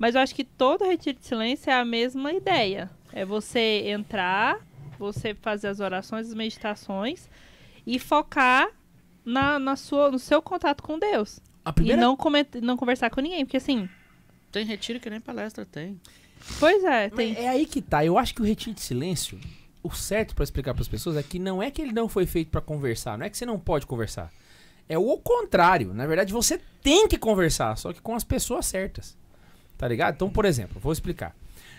Mas eu acho que todo retiro de silêncio é a mesma ideia. É você entrar, você fazer as orações, as meditações e focar no seu contato com Deus. E não conversar com ninguém, porque assim... Tem retiro que nem palestra tem. Pois é, tem... É aí que tá. Eu acho que o retiro de silêncio, o certo pra explicar pras pessoas é que não é que ele não foi feito pra conversar, não é que você não pode conversar. É o contrário. Na verdade, você tem que conversar, só que com as pessoas certas. Tá ligado? Então, por exemplo, vou explicar.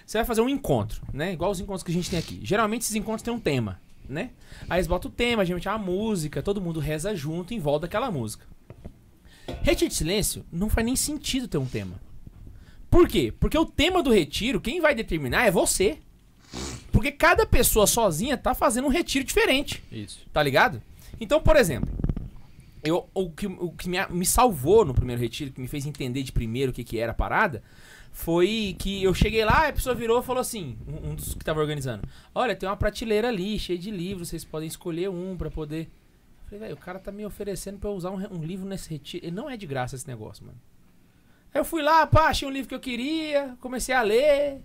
Você vai fazer um encontro, né? Igual os encontros que a gente tem aqui. Geralmente esses encontros têm um tema, né? Aí eles botam o tema, geralmente é uma música, todo mundo reza junto em volta daquela música. Retiro de silêncio não faz nem sentido ter um tema. Por quê? Porque o tema do retiro, quem vai determinar é você. Porque cada pessoa sozinha tá fazendo um retiro diferente. Isso. Tá ligado? Então, por exemplo, o que me salvou no primeiro retiro, que me fez entender de primeiro o que era a parada, foi que eu cheguei lá, a pessoa virou e falou assim, um dos que tava organizando: olha, tem uma prateleira ali, cheia de livros, vocês podem escolher um pra poder... Eu falei, velho, o cara tá me oferecendo pra eu usar um livro nesse retiro. E não é de graça esse negócio, mano. Aí eu fui lá, pá, achei um livro que eu queria, comecei a ler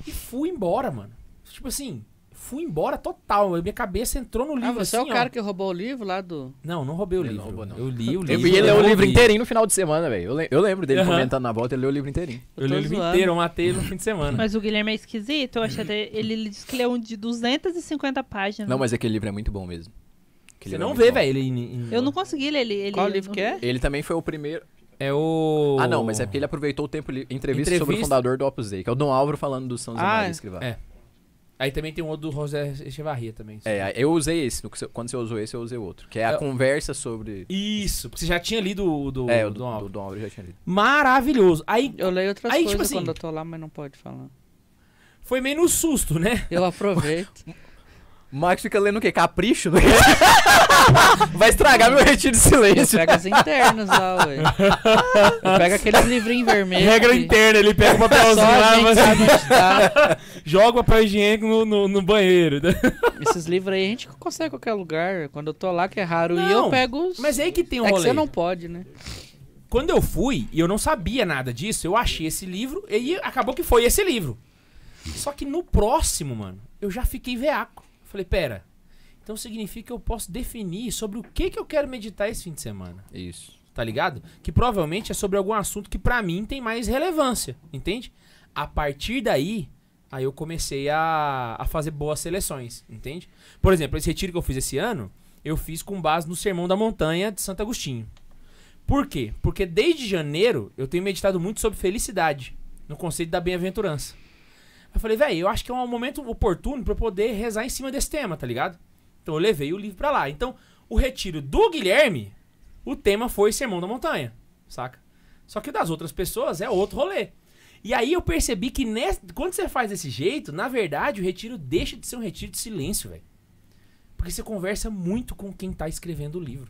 e fui embora, mano. Tipo assim, fui embora total. Minha cabeça entrou no livro. Você assim, é o cara que roubou o livro lá do... Não roubei o livro. Não roubou, não. Eu li o livro. Ele leu o livro inteirinho no final de semana, velho. Eu lembro dele comentando na volta, ele leu o livro inteirinho. Eu li o livro inteiro, eu matei ele no fim de semana. Mas o Guilherme é esquisito, eu achei ele disse que leu um de 250 páginas. Não, mas aquele livro é muito bom mesmo. Você não vê, velho. Eu não consegui ler ele. Qual livro que é? Ele também foi o primeiro... É o... Ah, não, mas é porque ele aproveitou o tempo... Entrevista sobre o fundador do Opus Dei, que é o Dom Álvaro falando do São José Maria Escrivá. É. Aí também tem um outro do José Echevarria também. É, eu usei esse. Quando você usou esse, eu usei outro. Que é a conversa sobre... Isso, porque você já tinha lido o do Dom Álvaro. Do Dom Álvaro eu já tinha lido. Maravilhoso. Aí, eu leio outras coisas tipo assim, quando eu tô lá, mas não pode falar. Foi meio no susto, né? Eu aproveito. O Max fica lendo o quê? Capricho? Vai estragar meu retiro de silêncio. Pega as internas lá, ué. Pega aqueles livrinhos vermelhos. Regra interna, ele pega o papelzinho lá, mas... joga o papel higiênico no banheiro. Esses livros aí a gente consegue em qualquer lugar. Quando eu tô lá, que é raro, e eu pego os... Mas é aí que tem um rolê. rolê. Que você não pode, né? Quando eu fui, e eu não sabia nada disso, eu achei esse livro, e acabou que foi esse livro. Só que no próximo, mano, eu já fiquei veaco. Falei, pera, então significa que eu posso definir sobre o que eu quero meditar esse fim de semana. Isso. Tá ligado? Que provavelmente é sobre algum assunto que pra mim tem mais relevância, entende? A partir daí, aí eu comecei a fazer boas seleções, entende? Por exemplo, esse retiro que eu fiz esse ano, eu fiz com base no Sermão da Montanha de Santo Agostinho. Por quê? Porque desde janeiro eu tenho meditado muito sobre felicidade, no conceito da bem-aventurança. Eu falei, velho, eu acho que é um momento oportuno pra eu poder rezar em cima desse tema, tá ligado? Então eu levei o livro pra lá. Então, o retiro do Guilherme, o tema foi Sermão da Montanha, saca? Só que o das outras pessoas é outro rolê. E aí eu percebi que quando você faz desse jeito, na verdade, o retiro deixa de ser um retiro de silêncio, velho. Porque você conversa muito com quem tá escrevendo o livro,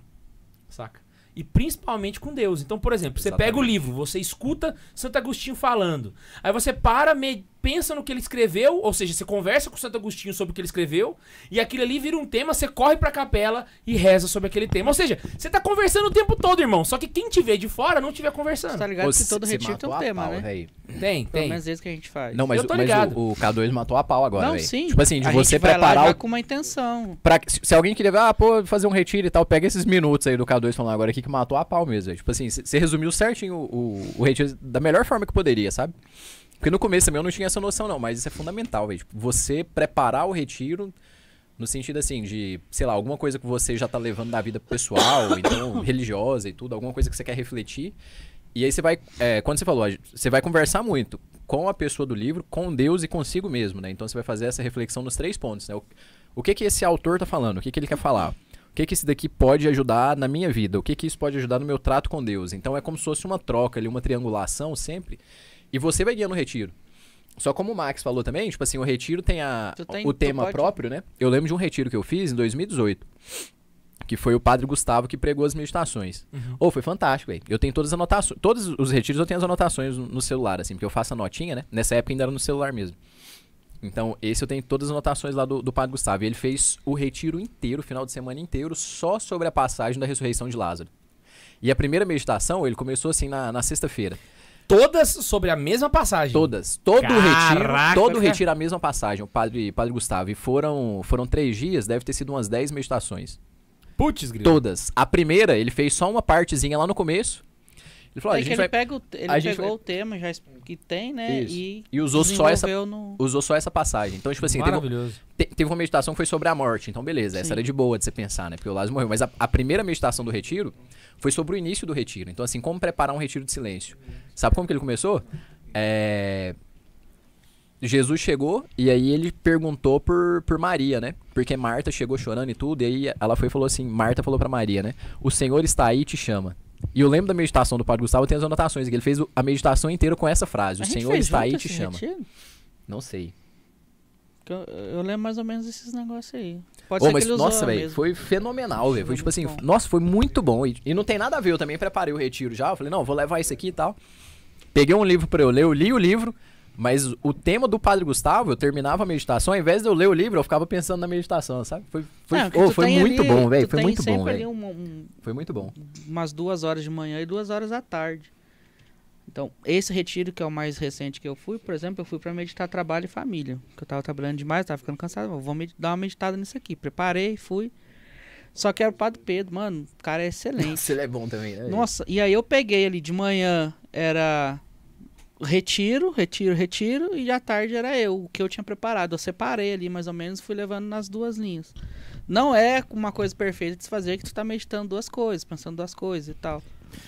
saca? E principalmente com Deus. Então, por exemplo, você pega o livro, você escuta Santo Agostinho falando. Aí você pensa no que ele escreveu, ou seja, você conversa com Santo Agostinho sobre o que ele escreveu, e aquilo ali vira um tema, você corre pra capela e reza sobre aquele tema. Ou seja, você tá conversando o tempo todo, irmão. Só que quem te vê de fora não estiver conversando. Você tá ligado que todo retiro tem um tema, né? Véio. Tem. Pelo menos vezes que a gente faz. Não, mas o K2 matou a pau agora, não, véio. sim. Tipo assim, de a você gente vai preparar lá e vai com uma intenção. Se alguém queria fazer um retiro e tal, pega esses minutos aí do K2 falando agora aqui que matou a pau mesmo. Véio. Tipo assim, você resumiu certinho o retiro da melhor forma que poderia, sabe? Porque no começo também eu não tinha essa noção, não, mas isso é fundamental, velho. Tipo, você preparar o retiro no sentido assim, de, sei lá, alguma coisa que você já tá levando da vida pessoal, então religiosa e tudo, alguma coisa que você quer refletir. E aí você vai, quando você falou, você vai conversar muito com a pessoa do livro, com Deus e consigo mesmo, né? Então você vai fazer essa reflexão nos 3 pontos, né? O que esse autor tá falando? O que ele quer falar? O que esse daqui pode ajudar na minha vida? O que isso pode ajudar no meu trato com Deus? Então é como se fosse uma troca ali, uma triangulação sempre. E você vai guiando o retiro. Só como o Max falou também, tipo assim, o retiro tem o tema próprio, né? Eu lembro de um retiro que eu fiz em 2018, que foi o Padre Gustavo que pregou as meditações. Foi fantástico, velho. Eu tenho todas as anotações, todos os retiros eu tenho as anotações no celular, assim, porque eu faço a notinha, né? Nessa época ainda era no celular mesmo. Então, esse eu tenho todas as anotações lá do Padre Gustavo. E ele fez o retiro inteiro, o final de semana inteiro, só sobre a passagem da ressurreição de Lázaro. E a primeira meditação, ele começou assim na sexta-feira. todas sobre a mesma passagem. Todas. Todo Caraca, o cara. retiro a mesma passagem, o padre Gustavo. E foram 3 dias, deve ter sido umas 10 meditações. Putz, grilo. Todas. A primeira, ele fez só uma partezinha lá no começo. Ele falou, É a que gente ele, vai... ele a gente pegou vai- o tema que tem, né? Isso. E usou só essa passagem. Então, tipo assim, Maravilhoso. teve uma meditação que foi sobre a morte. Então, beleza, essa Sim. era de boa de você pensar, né? Porque o Lázaro morreu. Mas a primeira meditação do retiro foi sobre o início do retiro. Então, assim, como preparar um retiro de silêncio. Sabe como que ele começou? Jesus chegou e aí ele perguntou por Maria, né? Porque Marta chegou chorando e tudo. E aí ela foi e falou assim, Marta falou pra Maria, né? O Senhor está aí e te chama. E eu lembro da meditação do Padre Gustavo, tem as anotações, que ele fez a meditação inteira com essa frase. O Senhor está aí e te chama. Não sei. Eu lembro mais ou menos desses negócios aí. Pode Ô, ser mas, que ele usou nossa, velho, mesmo. foi fenomenal, velho. Foi tipo assim, muito bom. nossa, foi muito bom. E não tem nada a ver, eu também preparei o retiro já. Eu falei, não, vou levar isso aqui e tal. Peguei um livro pra eu ler, eu li o livro, mas o tema do Padre Gustavo, eu terminava a meditação, ao invés de eu ler o livro, eu ficava pensando na meditação, sabe? Foi muito bom, velho. Foi muito bom, velho. Foi muito bom. Umas 2 horas de manhã e 2 horas da tarde. Então, esse retiro que é o mais recente que eu fui, por exemplo, eu fui pra meditar trabalho e família. Porque eu tava trabalhando demais, tava ficando cansado. Vou dar uma meditada nisso aqui. Preparei, fui. Só que era o Padre Pedro, mano, o cara é excelente. Nossa, ele é bom também, né? Nossa, e aí eu peguei ali de manhã, era retiro, e de à tarde era o que eu tinha preparado. Eu separei ali mais ou menos, fui levando nas 2 linhas. Não é uma coisa perfeita de se fazer que tu tá meditando 2 coisas, pensando 2 coisas e tal.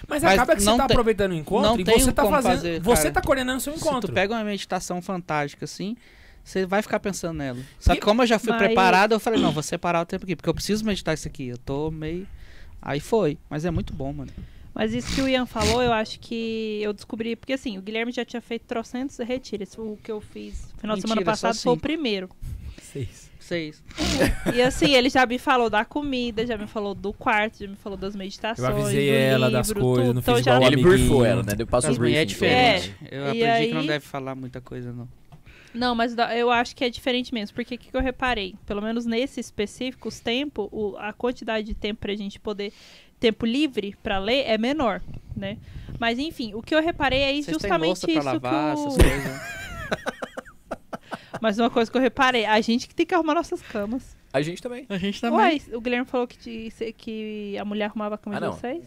Mas Mas acaba que você não tá tem- aproveitando o encontro não e tem você tá como fazendo. fazer, você cara. tá coordenando seu Se encontro. tu pega uma meditação fantástica assim, você vai ficar pensando nela. Só E- que como eu já fui Mas- preparado, eu falei, não, vou separar o tempo aqui, porque eu preciso meditar isso aqui. Eu tô meio... Aí foi, mas é muito bom, mano. Mas isso que o Ian falou, eu acho que eu descobri... Porque assim, o Guilherme já tinha feito trocentos retiros. O que eu fiz no final de semana Mentira, só passado foi o 5. primeiro. 6. 6. E assim, ele já me falou da comida, já me falou do quarto, já me falou das meditações, Eu avisei do ela livro, das coisas, tudo. não Então fiz já igual o Ele amiguinho. briefou ela, né? Passou os Pra mim é briefings. diferente. Eu E aprendi que aí- não deve falar muita coisa, não. Não, mas eu acho que é diferente mesmo, porque o que eu reparei? Pelo menos nesse específico, os tempos, a quantidade de tempo pra gente poder, tempo livre pra ler é menor, né? Mas enfim, o que eu reparei é Vocês têm justamente louça isso pra lavar, que essas o... coisas. Mas uma coisa que eu reparei, a gente que tem que arrumar nossas camas. A gente também. A gente também. Uai, o Guilherme falou que a mulher arrumava a cama de não. vocês?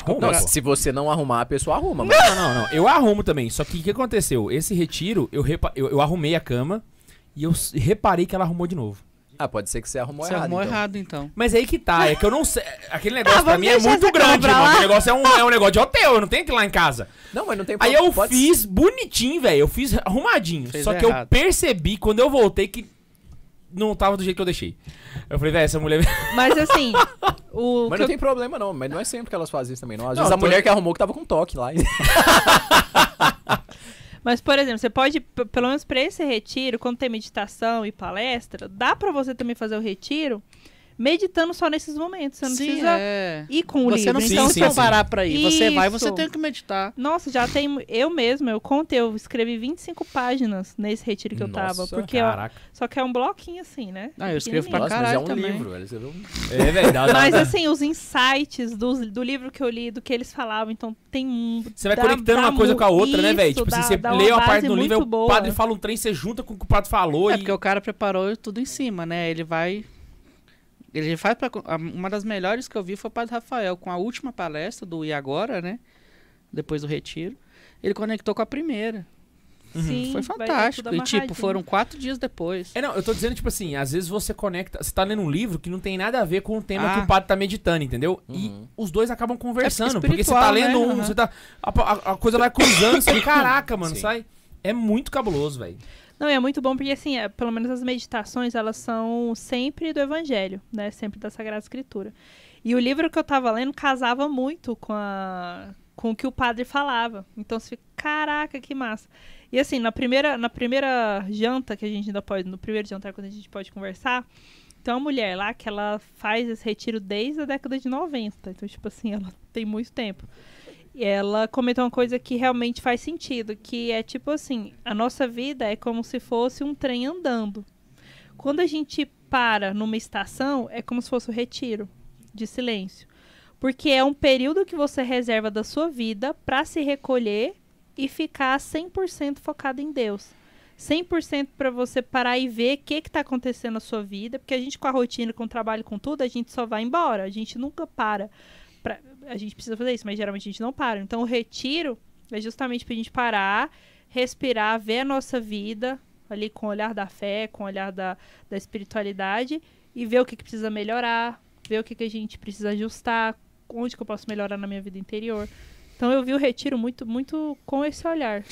Arruma, Não, pô. se você não arrumar, a pessoa arruma. Mas... Não. Eu arrumo também. Só que o que aconteceu? Esse retiro, eu arrumei a cama e eu reparei que ela arrumou de novo. Ah, pode ser que você arrumou Você errado. arrumou então. errado, então. Mas aí que tá, é que eu não sei. Aquele negócio pra vamos mim é deixar muito essa cama grande, pra irmão. lá. Aquele negócio é um negócio de hotel, eu não tenho que ir lá em casa. Não, mas não tem Aí eu pode- fiz bonitinho, velho. Eu fiz arrumadinho. Fez Só que eu errado. percebi quando eu voltei que não tava do jeito que eu deixei. Eu falei, velho, essa mulher. Mas assim, o Mas que não tem problema, não. Mas não é sempre que elas fazem isso também, não. Às Não, vezes a tô- mulher que arrumou que tava com toque lá. Mas, por exemplo, você pode, pelo menos pra esse retiro, quando tem meditação e palestra, dá pra você também fazer o retiro meditando só nesses momentos. Você não Sim, precisa é. ir com o Você livro. não precisa Então, sim, se sim. preparar pra ir. Você vai, você Isso. tem que meditar. Nossa, já tem... Eu mesma, eu contei, eu escrevi 25 páginas nesse retiro que eu tava. Nossa, Porque Caraca. só que é um bloquinho assim, né? Ah, eu escrevo pra Pequenininho. Nossa, mas é caralho um também. livro, velho. Você viu? É, velho, Mas assim, os insights do livro que eu li, do que eles falavam, então tem um... Você vai conectando uma coisa com a outra, né, velho? Tipo, se você lê uma parte do livro, aí o padre fala um trem, você junta com o que o padre falou É e... porque o cara preparou tudo em cima, né? Ele faz uma das melhores que eu vi foi o Padre Rafael, com a última palestra do E Agora, né? Depois do retiro. Ele conectou com a primeira. Sim, Foi vai fantástico. tudo E tipo, amarradinho. foram 4 dias depois. É, não, eu tô dizendo, tipo assim, às vezes você conecta... Você tá lendo um livro que não tem nada a ver com o tema Ah. que o padre tá meditando, entendeu? E Uhum. os dois acabam conversando, É porque você tá espiritual, lendo né? um, Uhum. você tá... A coisa vai cruzando, você caraca, mano, Sim. sai... É muito cabuloso, velho. Não, é muito bom porque, assim, pelo menos as meditações, elas são sempre do Evangelho, né? Sempre da Sagrada Escritura. E o livro que eu tava lendo casava muito com o que o padre falava. Então você fica, caraca, que massa. E assim, na primeira janta que a gente ainda pode, no primeiro jantar quando a gente pode conversar, tem uma mulher lá que ela faz esse retiro desde a década de 90. Então, tipo assim, ela tem muito tempo. E ela comentou uma coisa que realmente faz sentido, que é tipo assim, a nossa vida é como se fosse um trem andando. Quando a gente para numa estação, é como se fosse o retiro de silêncio. Porque é um período que você reserva da sua vida para se recolher e ficar 100% focado em Deus. 100% para você parar e ver o que está acontecendo na sua vida, porque a gente com a rotina, com o trabalho, com tudo, a gente só vai embora, a gente nunca para. A gente precisa fazer isso, mas geralmente a gente não para. Então o retiro é justamente para a gente parar, respirar, ver a nossa vida ali com o olhar da fé, com o olhar da espiritualidade e ver o que precisa melhorar, ver o que a gente precisa ajustar, onde que eu posso melhorar na minha vida interior. Então eu vi o retiro muito, muito com esse olhar.